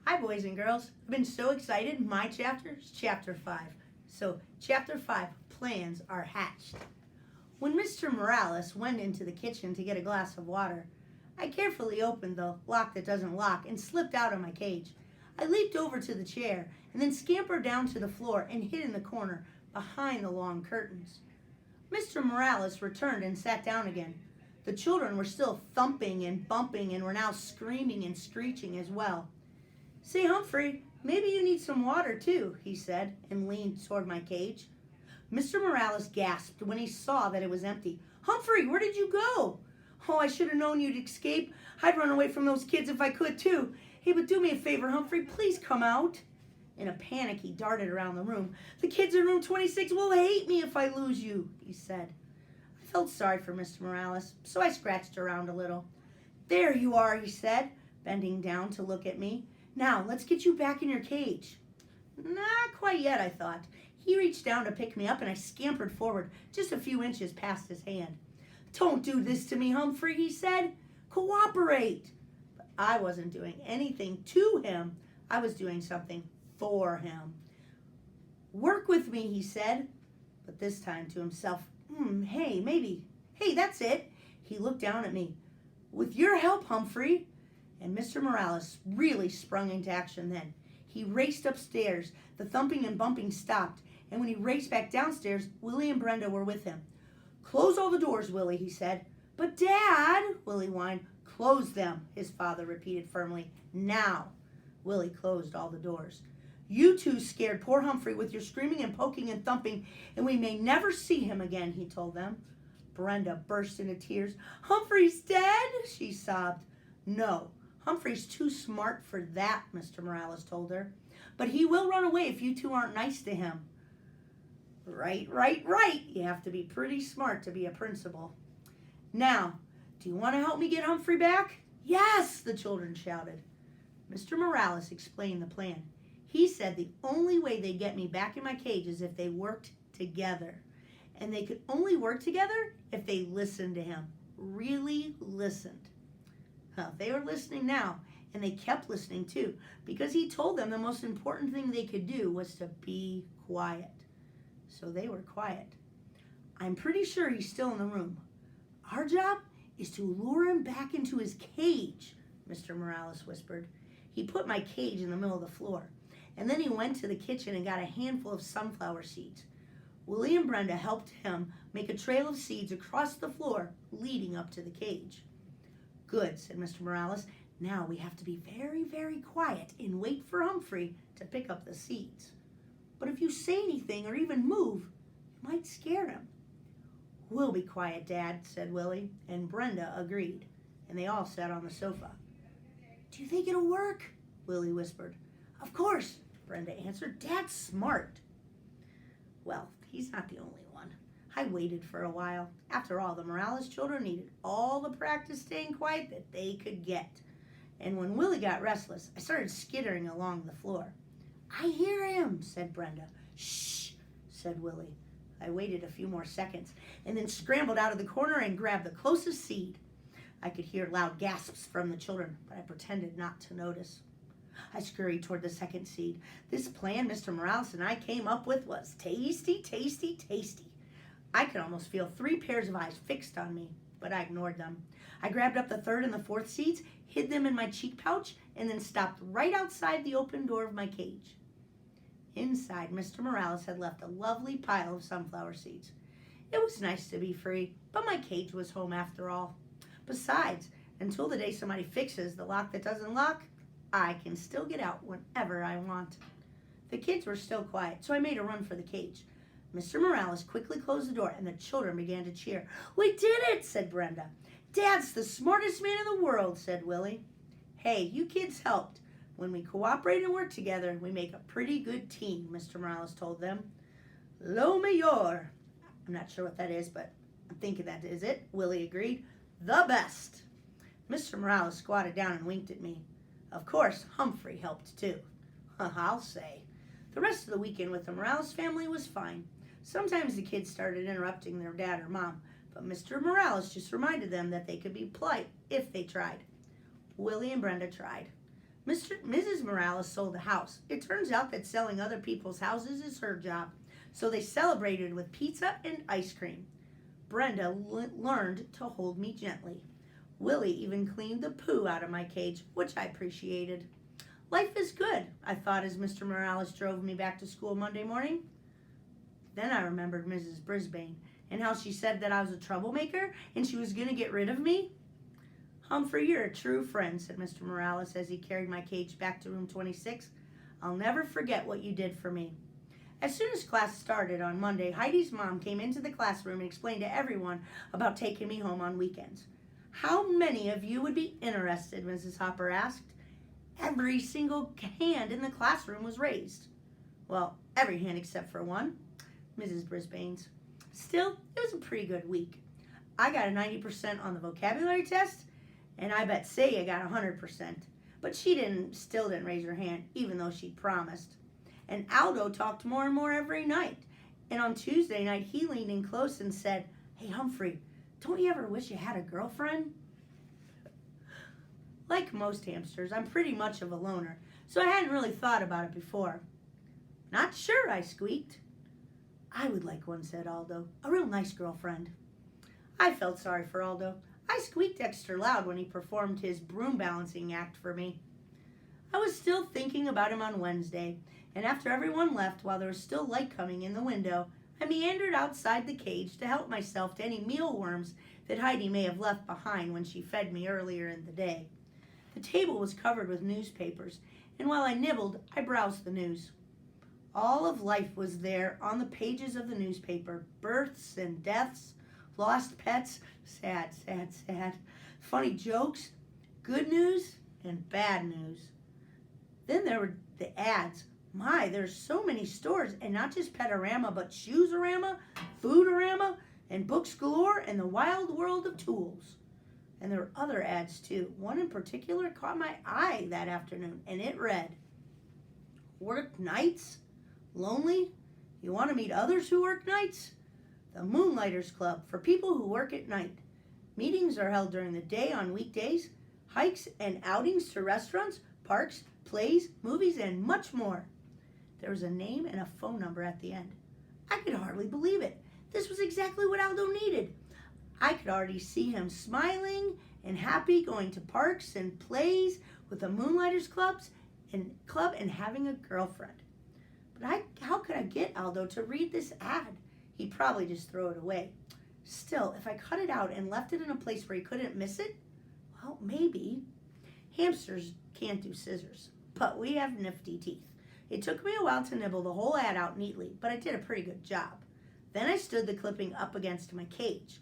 Hi, boys and girls. I've been so excited. My chapter is chapter 5. So, chapter 5, plans are hatched. When Mr. Morales went into the kitchen to get a glass of water, I carefully opened the lock that doesn't lock and slipped out of my cage. I leaped over to the chair and then scampered down to the floor and hid in the corner behind the long curtains. Mr. Morales returned and sat down again. The children were still thumping and bumping and were now screaming and screeching as well. "Say, Humphrey, maybe you need some water too," he said, and leaned toward my cage. Mr. Morales gasped when he saw that it was empty. "Humphrey, where did you go?" "Oh, I should have known you'd escape. I'd run away from those kids if I could too. Hey, but do me a favor, Humphrey, please come out." In a panic, he darted around the room. "The kids in room 26 will hate me if I lose you," he said. I felt sorry for Mr. Morales, so I scratched around a little. "There you are," he said, bending down to look at me. "Now, let's get you back in your cage." Not quite yet, I thought. He reached down to pick me up, and I scampered forward just a few inches past his hand. "Don't do this to me, Humphrey," he said. "Cooperate." But I wasn't doing anything to him. I was doing something for him. "Work with me," he said, but this time to himself. Hey, maybe. Hey, that's it." He looked down at me. "With your help, Humphrey." And Mr. Morales really sprung into action then. He raced upstairs. The thumping and bumping stopped, and when he raced back downstairs, Willie and Brenda were with him. "Close all the doors, Willie," he said. "But, Dad," Willie whined. "Close them," his father repeated firmly. "Now." Willie closed all the doors. "You two scared poor Humphrey with your screaming and poking and thumping, and we may never see him again," he told them. Brenda burst into tears. "Humphrey's dead?" she sobbed. "No, Humphrey's too smart for that," Mr. Morales told her. "But he will run away if you two aren't nice to him." Right. You have to be pretty smart to be a principal. "Now, do you want to help me get Humphrey back?" "Yes," the children shouted. Mr. Morales explained the plan. He said the only way they'd get me back in my cage is if they worked together. And they could only work together if they listened to him. Really listened. They were listening now, and they kept listening too, because he told them the most important thing they could do was to be quiet. So they were quiet. "I'm pretty sure he's still in the room. Our job is to lure him back into his cage," Mr. Morales whispered. He put my cage in the middle of the floor, and then he went to the kitchen and got a handful of sunflower seeds. Willie and Brenda helped him make a trail of seeds across the floor leading up to the cage. "Good," said Mr. Morales. "Now we have to be very, very quiet and wait for Humphrey to pick up the seeds. But if you say anything or even move, you might scare him." "We'll be quiet, Dad," said Willie, and Brenda agreed, and they all sat on the sofa. "Do you think it'll work?" Willie whispered. "Of course," Brenda answered. "Dad's smart." Well, he's not the only one. I waited for a while. After all, the Morales children needed all the practice staying quiet that they could get. And when Willie got restless, I started skittering along the floor. "I hear him," said Brenda. "Shh," said Willie. I waited a few more seconds and then scrambled out of the corner and grabbed the closest seed. I could hear loud gasps from the children, but I pretended not to notice. I scurried toward the second seed. This plan Mr. Morales and I came up with was tasty, tasty, tasty. I could almost feel 3 pairs of eyes fixed on me, but I ignored them. I grabbed up the third and the fourth seeds, hid them in my cheek pouch, and then stopped right outside the open door of my cage. Inside, Mr. Morales had left a lovely pile of sunflower seeds. It was nice to be free, but my cage was home after all. Besides, until the day somebody fixes the lock that doesn't lock, I can still get out whenever I want. The kids were still quiet, so I made a run for the cage. Mr. Morales quickly closed the door, and the children began to cheer. "We did it," said Brenda. "Dad's the smartest man in the world," said Willie. "Hey, you kids helped. When we cooperate and work together, we make a pretty good team," Mr. Morales told them. "Lo mayor." I'm not sure what that is, but I'm thinking that is it, Willie agreed. "The best." Mr. Morales squatted down and winked at me. Of course, Humphrey helped too. I'll say. The rest of the weekend with the Morales family was fine. Sometimes the kids started interrupting their dad or mom, but Mr. Morales just reminded them that they could be polite if they tried. Willie and Brenda tried. Mrs. Morales sold a house. It turns out that selling other people's houses is her job, so they celebrated with pizza and ice cream. Brenda learned to hold me gently. Willie even cleaned the poo out of my cage, which I appreciated. Life is good, I thought as Mr. Morales drove me back to school Monday morning. Then I remembered Mrs. Brisbane and how she said that I was a troublemaker and she was going to get rid of me. Humphrey, you're a true friend, said Mr. Morales as he carried my cage back to room 26. I'll never forget what you did for me. As soon as class started on Monday, Heidi's mom came into the classroom and explained to everyone about taking me home on weekends. How many of you would be interested, Mrs. Hopper asked. Every single hand in the classroom was raised. Well, every hand except for one, Mrs. Brisbane's. Still, it was a pretty good week. I got a 90% on the vocabulary test, and I bet Saya got 100%. But she still didn't raise her hand, even though she promised. And Aldo talked more and more every night. And on Tuesday night, he leaned in close and said, Hey, Humphrey, don't you ever wish you had a girlfriend? Like most hamsters, I'm pretty much of a loner, so I hadn't really thought about it before. Not sure, I squeaked. I would like one, said Aldo. A real nice girlfriend. I felt sorry for Aldo. I squeaked extra loud when he performed his broom balancing act for me. I was still thinking about him on Wednesday, and after everyone left while there was still light coming in the window, I meandered outside the cage to help myself to any mealworms that Heidi may have left behind when she fed me earlier in the day. The table was covered with newspapers, and while I nibbled, I browsed the news. All of life was there on the pages of the newspaper. Births and deaths, lost pets, sad, sad, sad, funny jokes, good news, and bad news. Then there were the ads. My, there's so many stores, and not just Petorama, but Shoesorama, Foodorama, and Books Galore, and the Wild World of Tools. And there were other ads too. One in particular caught my eye that afternoon, and it read, Work nights? Lonely? You want to meet others who work nights? The Moonlighters Club for people who work at night. Meetings are held during the day on weekdays, hikes and outings to restaurants, parks, plays, movies, and much more. There was a name and a phone number at the end. I could hardly believe it. This was exactly what Aldo needed. I could already see him smiling and happy going to parks and plays with the Moonlighters Club and having a girlfriend. But how could I get Aldo to read this ad? He'd probably just throw it away. Still, if I cut it out and left it in a place where he couldn't miss it, well, maybe. Hamsters can't do scissors, but we have nifty teeth. It took me a while to nibble the whole ad out neatly, but I did a pretty good job. Then I stood the clipping up against my cage.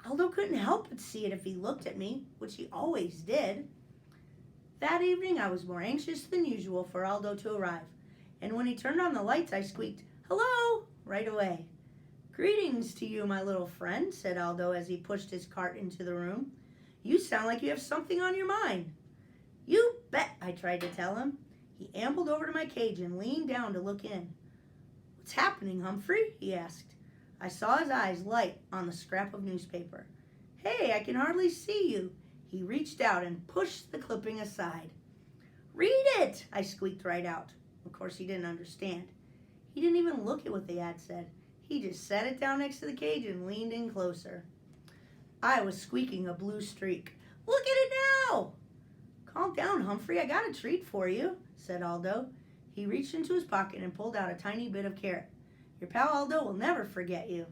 Aldo couldn't help but see it if he looked at me, which he always did. That evening, I was more anxious than usual for Aldo to arrive, and when he turned on the lights, I squeaked, "Hello!" right away. "Greetings to you, my little friend," said Aldo as he pushed his cart into the room. "You sound like you have something on your mind." "You bet," I tried to tell him. He ambled over to my cage and leaned down to look in. "What's happening, Humphrey?" he asked. I saw his eyes light on the scrap of newspaper. "Hey, I can hardly see you." He reached out and pushed the clipping aside. "Read it!" I squeaked right out. Of course, he didn't understand. He didn't even look at what the ad said. He just sat it down next to the cage and leaned in closer. I was squeaking a blue streak. "Look at it now!" "Calm down, Humphrey. I got a treat for you," said Aldo. He reached into his pocket and pulled out a tiny bit of carrot. "Your pal Aldo will never forget you."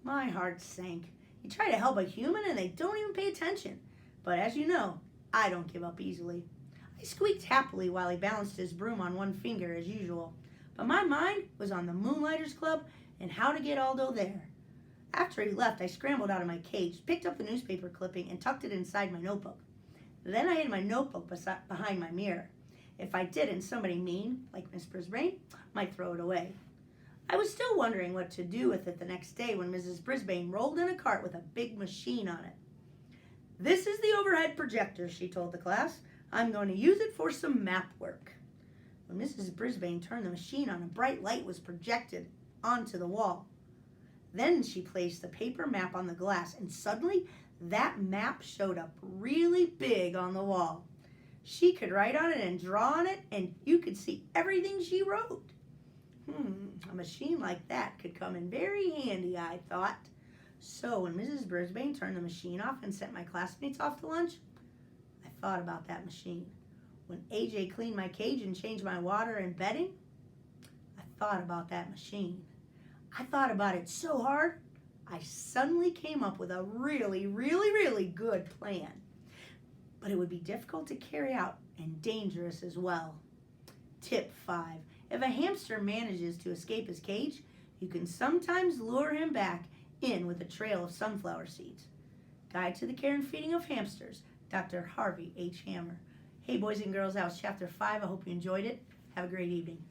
My heart sank. You try to help a human and they don't even pay attention. But as you know, I don't give up easily. I squeaked happily while he balanced his broom on one finger as usual. But my mind was on the Moonlighters Club and how to get Aldo there. After he left, I scrambled out of my cage, picked up the newspaper clipping, and tucked it inside my notebook. Then I hid my notebook behind my mirror. If I didn't, somebody mean, like Miss Brisbane, might throw it away. I was still wondering what to do with it the next day when Mrs. Brisbane rolled in a cart with a big machine on it. "This is the overhead projector," she told the class. "I'm going to use it for some map work." When Mrs. Brisbane turned the machine on, a bright light was projected onto the wall. Then she placed the paper map on the glass, and suddenly that map showed up really big on the wall. She could write on it and draw on it, and you could see everything she wrote. A machine like that could come in very handy, I thought. So when Mrs. Brisbane turned the machine off and sent my classmates off to lunch, I thought about that machine. When AJ cleaned my cage and changed my water and bedding, I thought about that machine. I thought about it so hard, I suddenly came up with a really good plan. But it would be difficult to carry out and dangerous as well. Tip 5. If a hamster manages to escape his cage, you can sometimes lure him back in with a trail of sunflower seeds. Guide to the Care and Feeding of Hamsters, Dr. Harvey H. Hammer. Hey, boys and girls, that was Chapter 5. I hope you enjoyed it. Have a great evening.